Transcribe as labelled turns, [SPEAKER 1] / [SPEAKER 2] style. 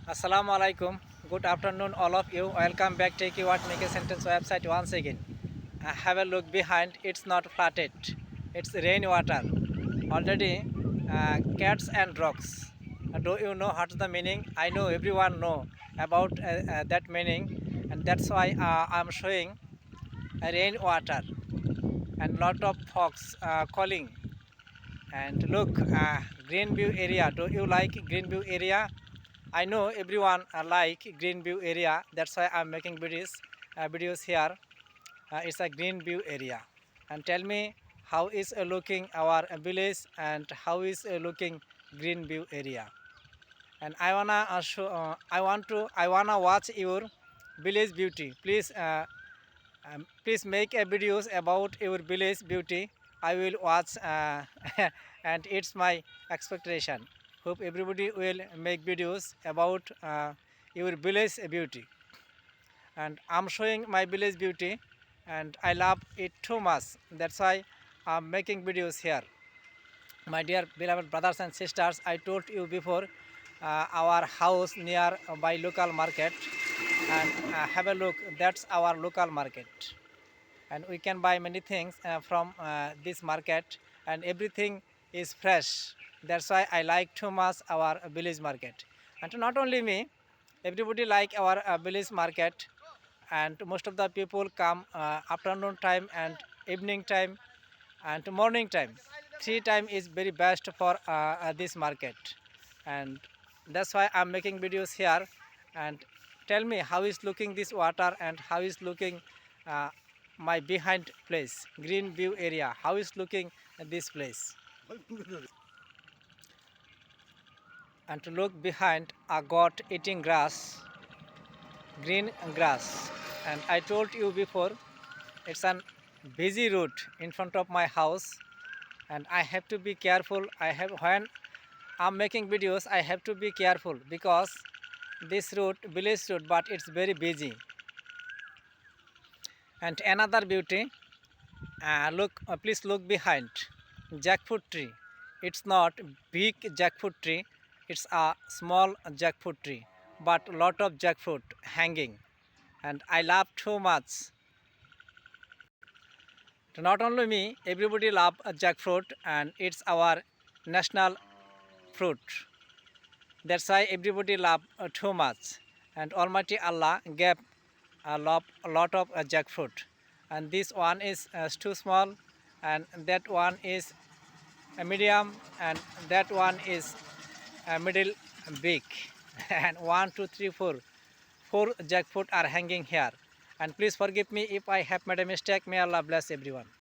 [SPEAKER 1] Assalamu alaikum. Good afternoon, all of you. Welcome back to Keyword Make a Sentence website once again. Have a look behind. It's not flooded. It's rainwater. Already, cats and dogs. Do you know what's the meaning? I know everyone know about that meaning, and that's why I'm showing rainwater and lot of fox calling. And look, Greenview area. Do you like Greenview area? I know everyone like Greenview area. That's why I'm making videos here. It's a Greenview area. And tell me how is looking our village and how is looking Greenview area. And I wanna watch your village beauty. Please make a videos about your village beauty. I will watch and it's my expectation. Hope everybody will make videos about your village beauty. And I'm showing my village beauty and I love it too much. That's why I'm making videos here. My dear beloved brothers and sisters, I told you before our house near by local market and have a look. That's our local market and we can buy many things from this market and everything is fresh. That's why I like too much our village market. And not only me, everybody like our village market, and most of the people come afternoon time and evening time and morning time. Three time is very best for this market, and that's why I'm making videos here. And tell me how is looking this water and how is looking uh, my behind place, green view area, how is looking this place. And to look behind a goat eating grass, green grass. And I told you before, it's an busy route in front of my house and I have to be careful. When I'm making videos, I have to be careful because this route, village route, but it's very busy. And another beauty, please look behind. Jackfruit tree. It's not big jackfruit tree. It's a small jackfruit tree, but lot of jackfruit hanging. And I love too much. Not only me, everybody love jackfruit, and it's our national fruit. That's why everybody love too much. And Almighty Allah gave a lot of jackfruit. And this one is too small, and that one is a medium, and that one is a middle big. And one, two, three, four jackfruit are hanging here. And please forgive me if I have made a mistake. May Allah bless everyone.